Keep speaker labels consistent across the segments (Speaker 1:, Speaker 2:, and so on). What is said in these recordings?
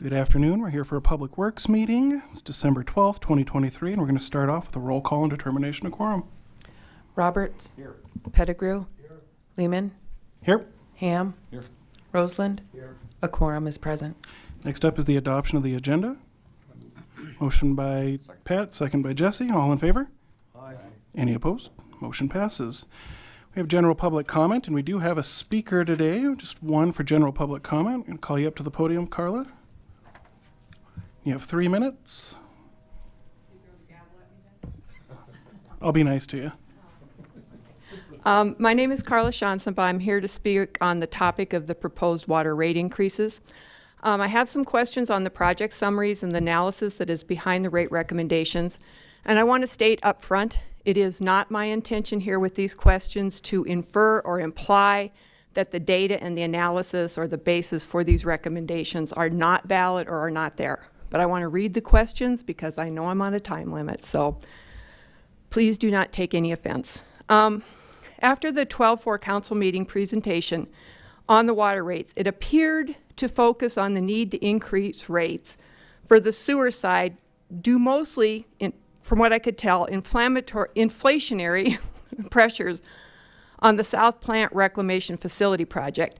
Speaker 1: Good afternoon. We're here for a Public Works meeting. It's December 12th, 2023, and we're going to start off with a roll call and determination of quorum.
Speaker 2: Roberts.
Speaker 3: Here.
Speaker 2: Pettigrew.
Speaker 3: Here.
Speaker 2: Lehman.
Speaker 1: Here.
Speaker 2: Ham.
Speaker 3: Here.
Speaker 2: Roseland.
Speaker 3: Here.
Speaker 2: A quorum is present.
Speaker 1: Next up is the adoption of the agenda. Motion by Pat, second by Jesse. All in favor?
Speaker 3: Aye.
Speaker 1: Any opposed? Motion passes. We have general public comment, and we do have a speaker today, just one for general public comment. I'm going to call you up to the podium, Carla. You have 3 minutes. I'll be nice to you.
Speaker 4: My name is Carla Schonsenbaum. I'm here to speak on the topic of the proposed water rate increases. I have some questions on the project summaries and the analysis that is behind the rate recommendations. And I want to state up front, it is not my intention here with these questions to infer or imply that the data and the analysis or the basis for these recommendations are not valid or are not there. But I want to read the questions because I know I'm on a time limit, so please do not take any offense. After the 12-4 council meeting presentation on the water rates, it appeared to focus on the need to increase rates for the sewer side due mostly, from what I could tell, inflationary pressures on the South Plant Reclamation Facility project.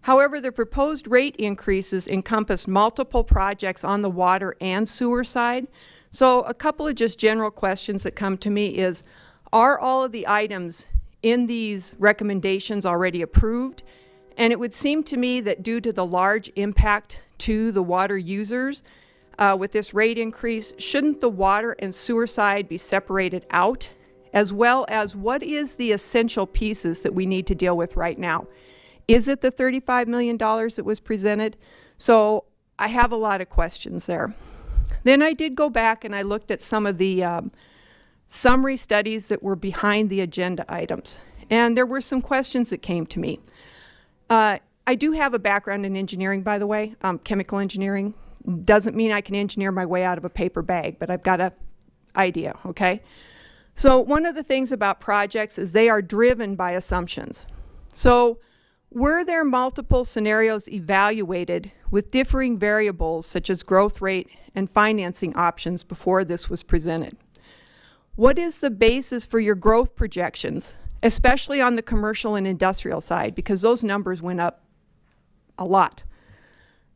Speaker 4: However, the proposed rate increases encompass multiple projects on the water and sewer side. So a couple of just general questions that come to me is, are all of the items in these recommendations already approved? And it would seem to me that due to the large impact to the water users with this rate increase, shouldn't the water and sewer side be separated out? As well as, what is the essential pieces that we need to deal with right now? Is it the $35 million that was presented? So I have a lot of questions there. Then I did go back and I looked at some of the summary studies that were behind the agenda items. And there were some questions that came to me. I do have a background in engineering, by the way, chemical engineering. Doesn't mean I can engineer my way out of a paper bag, but I've got an idea, okay? So one of the things about projects is they are driven by assumptions. So were there multiple scenarios evaluated with differing variables such as growth rate and financing options before this was presented? What is the basis for your growth projections, especially on the commercial and industrial side, because those numbers went up a lot?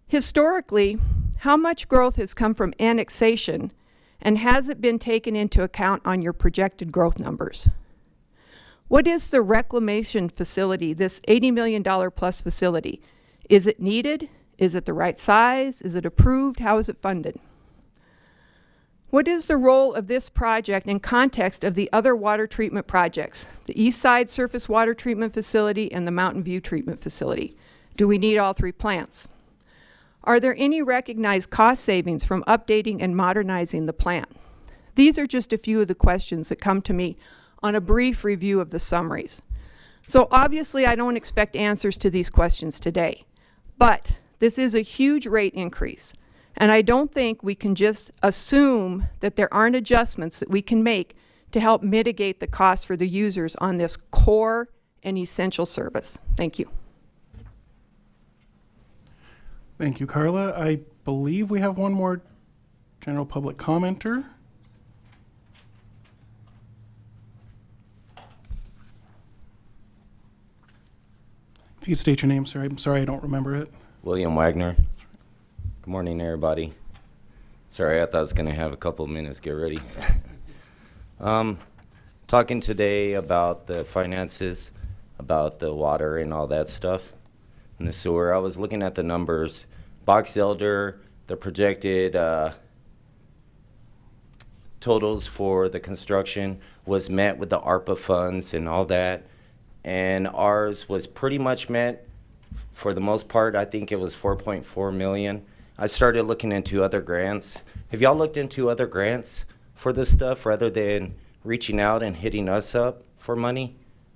Speaker 4: Historically, how much growth has come from annexation, and has it been taken into account on your projected growth numbers? What is the reclamation facility, this $80 million plus facility? Is it needed? Is it the right size? Is it approved? How is it funded? What is the role of this project in context of the other water treatment projects, the East Side Surface Water Treatment Facility and the Mountain View Treatment Facility? Do we need all three plants? Are there any recognized cost savings from updating and modernizing the plant? These are just a few of the questions that come to me on a brief review of the summaries. So obviously I don't expect answers to these questions today, but this is a huge rate increase. And I don't think we can just assume that there aren't adjustments that we can make to help mitigate the cost for the users on this core and essential service. Thank you.
Speaker 1: Thank you, Carla. I believe we have one more general public commenter. If you could state your name, sir. I'm sorry I don't remember it.
Speaker 5: William Wagner. Good morning, everybody. Sorry, I thought I was going to have a couple of minutes. Get ready. Talking today about the finances, about the water and all that stuff, and the sewer. I was looking at the numbers. Box Elder, the projected totals for the construction was met with the ARPA funds and all that. And ours was pretty much met for the most part. I think it was 4.4 million. I started looking into other grants. Have y'all looked into other grants for this stuff rather than reaching out and hitting us up for money?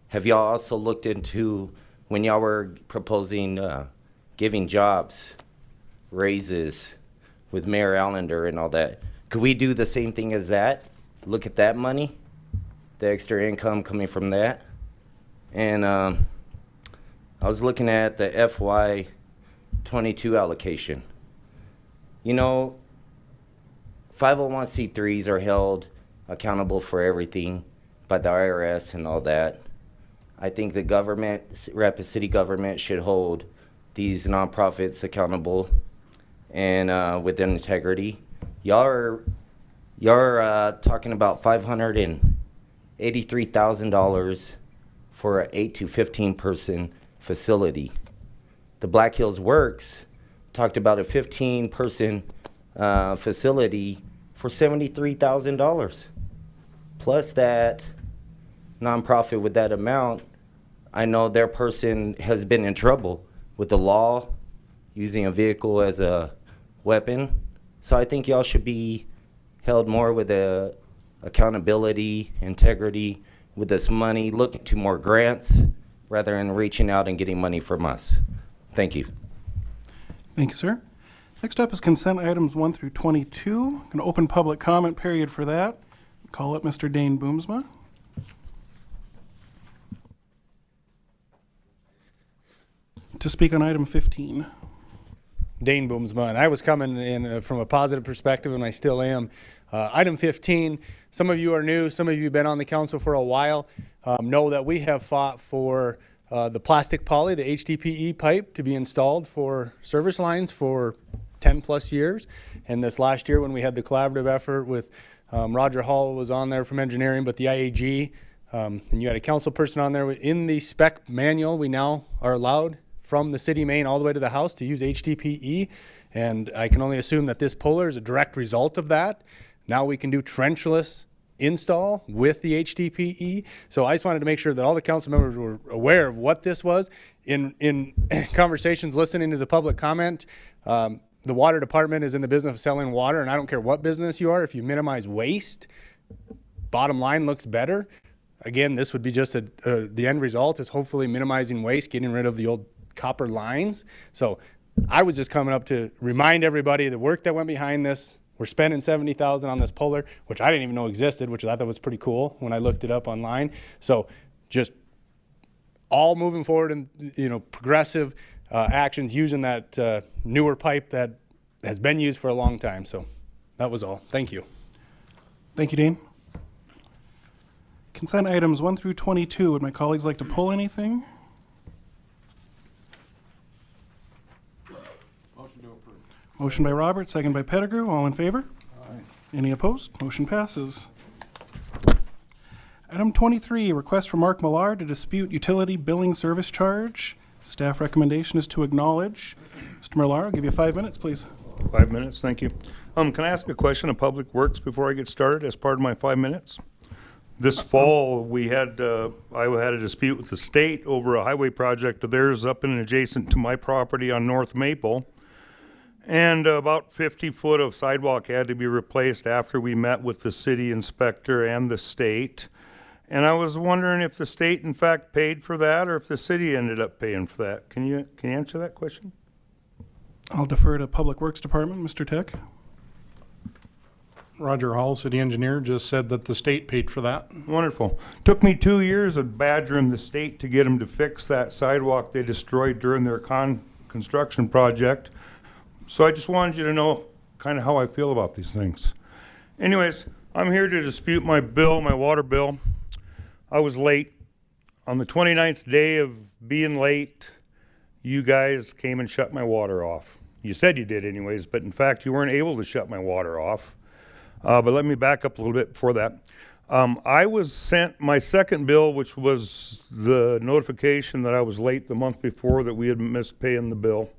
Speaker 5: Have y'all also looked into, when y'all were proposing giving jobs, raises with Mayor Allender and all that, could we do the same thing as that? Look at that money, the extra income coming from that? And I was looking at the FY22 allocation. You know, 501c3s are held accountable for everything by the IRS and all that. I think the government, Rapid City government, should hold these nonprofits accountable and with integrity. Y'all are talking about $583,000 for an 8 to 15 person facility. The Black Hills Works talked about a 15 person facility for $73,000. Plus that nonprofit with that amount, I know their person has been in trouble with the law, using a vehicle as a weapon. So I think y'all should be held more with accountability, integrity with this money, looking to more grants rather than reaching out and getting money from us. Thank you.
Speaker 1: Thank you, sir. Next up is consent items 1 through 22. An open public comment period for that. Call up Mr. Dane Boomsma. To speak on item 15.
Speaker 3: Dane Boomsma, and I was coming in from a positive perspective, and I still am. Item 15, some of you are new, some of you have been on the council for a while, know that we have fought for the plastic poly, the HDPE pipe, to be installed for service lines for 10 plus years. And this last year when we had the collaborative effort with Roger Hall was on there from engineering, but the IAG, and you had a council person on there. In the spec manual, we now are allowed from the city main all the way to the house to use HDPE, and I can only assume that this puller is a direct result of that. Now we can do trenchless install with the HDPE. So I just wanted to make sure that all the council members were aware of what this was. In conversations listening to the public comment, the water department is in the business of selling water, and I don't care what business you are, if you minimize waste, bottom line looks better. Again, this would be just the end result is hopefully minimizing waste, getting rid of the old copper lines. So I was just coming up to remind everybody the work that went behind this. We're spending $70,000 on this puller, which I didn't even know existed, which I thought was pretty cool when I looked it up online. So just all moving forward and progressive actions using that newer pipe that has been used for a long time. So that was all. Thank you.
Speaker 1: Thank you, Dane. Consent items 1 through 22. Would my colleagues like to pull anything? Motion by Roberts, second by Pettigrew. All in favor? Aye. Any opposed? Motion passes. Item 23, request from Mark Merar to dispute utility billing service charge. Staff recommendation is to acknowledge. Mr. Merar, I'll give you 5 minutes, please.
Speaker 6: 5 minutes, thank you. Can I ask a question of Public Works before I get started as part of my 5 minutes? This fall, I had a dispute with the state over a highway project of theirs up and adjacent to my property on North Maple. And about 50 foot of sidewalk had to be replaced after we met with the city inspector and the state. And I was wondering if the state in fact paid for that or if the city ended up paying for that. Can you answer that question?
Speaker 1: I'll defer to Public Works Department. Mr. Tech.
Speaker 7: Roger Hall, city engineer, just said that the state paid for that.
Speaker 6: Wonderful. Took me 2 years of badgering the state to get them to fix that sidewalk they destroyed during their construction project. So I just wanted you to know kind of how I feel about these things. Anyways, I'm here to dispute my bill, my water bill. I was late. On the 29th day of being late, you guys came and shut my water off. You said you did anyways, but in fact you weren't able to shut my water off. But let me back up a little bit before that. I was sent my second bill, which was the notification that I was late the month before that we had missed paying the bill.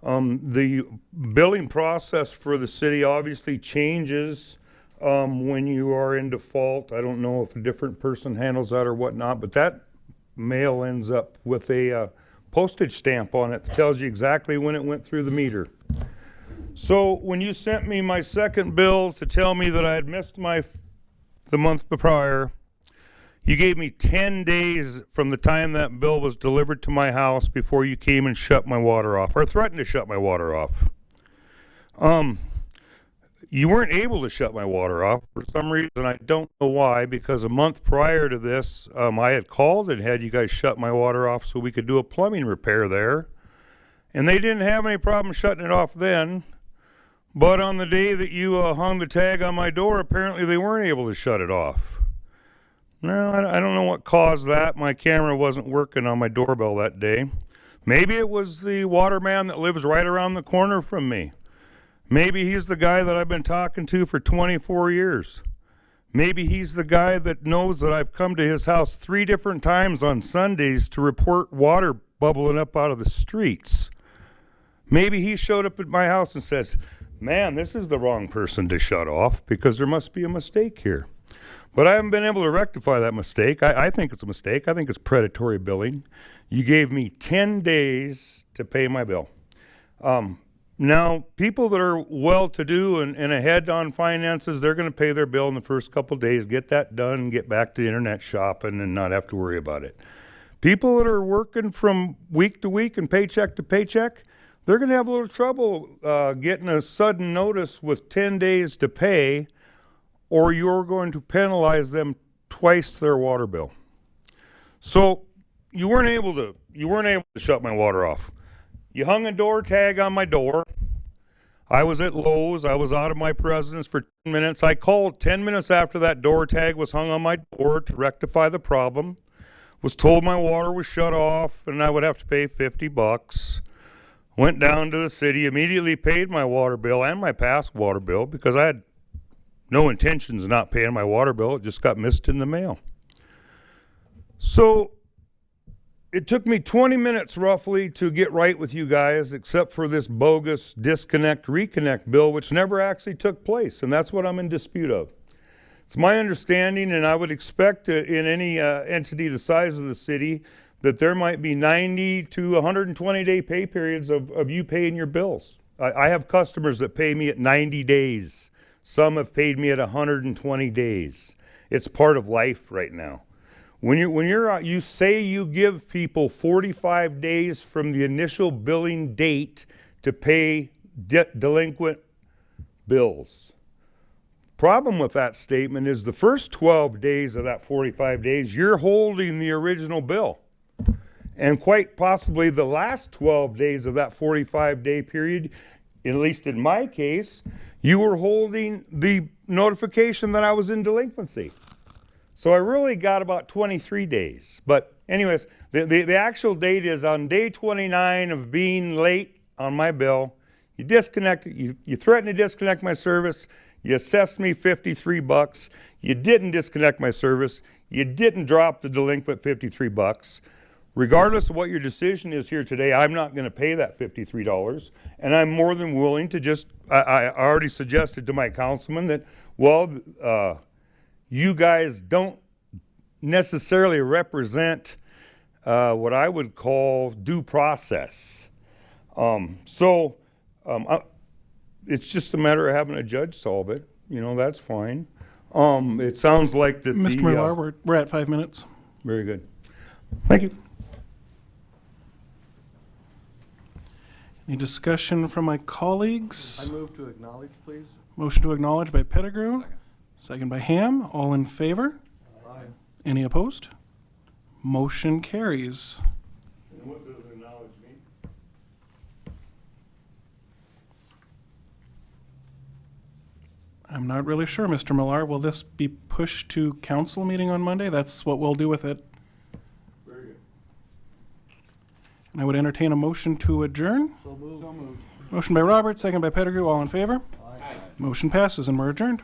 Speaker 6: The billing process for the city obviously changes when you are in default. I don't know if a different person handles that or whatnot, but that mail ends up with a postage stamp on it that tells you exactly when it went through the meter. So when you sent me my second bill to tell me that I had missed the month prior, you gave me 10 days from the time that bill was delivered to my house before you came and shut my water off, or threatened to shut my water off. You weren't able to shut my water off for some reason. I don't know why, because a month prior to this, I had called and had you guys shut my water off so we could do a plumbing repair there. And they didn't have any problem shutting it off then. But on the day that you hung the tag on my door, apparently they weren't able to shut it off. No, I don't know what caused that. My camera wasn't working on my doorbell that day. Maybe it was the waterman that lives right around the corner from me. Maybe he's the guy that I've been talking to for 24 years. Maybe he's the guy that knows that I've come to his house 3 different times on Sundays to report water bubbling up out of the streets. Maybe he showed up at my house and says, man, this is the wrong person to shut off because there must be a mistake here. But I haven't been able to rectify that mistake. I think it's a mistake. I think it's predatory billing. You gave me 10 days to pay my bill. Now, people that are well-to-do and ahead on finances, they're going to pay their bill in the first couple of days, get that done, and get back to internet shopping and not have to worry about it. People that are working from week to week and paycheck to paycheck, they're going to have a little trouble getting a sudden notice with 10 days to pay, or you're going to penalize them twice their water bill. So you weren't able to shut my water off. You hung a door tag on my door. I was at Lowe's. I was out of my residence for 10 minutes. I called 10 minutes after that door tag was hung on my door to rectify the problem. Was told my water was shut off and I would have to pay $50. Went down to the city, immediately paid my water bill and my past water bill because I had no intentions of not paying my water bill. It just got missed in the mail. So it took me 20 minutes roughly to get right with you guys, except for this bogus disconnect reconnect bill, which never actually took place, and that's what I'm in dispute of. It's my understanding, and I would expect in any entity the size of the city, that there might be 90 to 120 day pay periods of you paying your bills. I have customers that pay me at 90 days. Some have paid me at 120 days. It's part of life right now. When you're out, you say you give people 45 days from the initial billing date to pay delinquent bills. Problem with that statement is the first 12 days of that 45 days, you're holding the original bill. And quite possibly the last 12 days of that 45-day period, at least in my case, you were holding the notification that I was in delinquency. So I really got about 23 days. But anyways, the actual date is on day 29 of being late on my bill. You threatened to disconnect my service. You assessed me $53. You didn't disconnect my service. You didn't drop the delinquent $53. Regardless of what your decision is here today, I'm not going to pay that $53. And I'm more than willing to just, I already suggested to my councilman that, well, you guys don't necessarily represent what I would call due process. It's just a matter of having a judge solve it. You know, that's fine. It sounds like that
Speaker 1: Mr. Merar, we're at 5 minutes.
Speaker 6: Very good. Thank you.
Speaker 1: Any discussion from my colleagues?
Speaker 7: I move to acknowledge, please.
Speaker 1: Motion to acknowledge by Pettigrew. Second by Ham. All in favor?
Speaker 7: Aye.
Speaker 1: Any opposed? Motion carries.
Speaker 6: And what does acknowledge mean?
Speaker 1: I'm not really sure, Mr. Millar. Will this be pushed to council meeting on Monday? That's what we'll do with it.
Speaker 6: Very good.
Speaker 1: And I would entertain a motion to adjourn.
Speaker 7: So moved.
Speaker 1: Motion by Roberts, second by Pettigrew. All in favor?
Speaker 7: Aye.
Speaker 1: Motion passes and we're adjourned.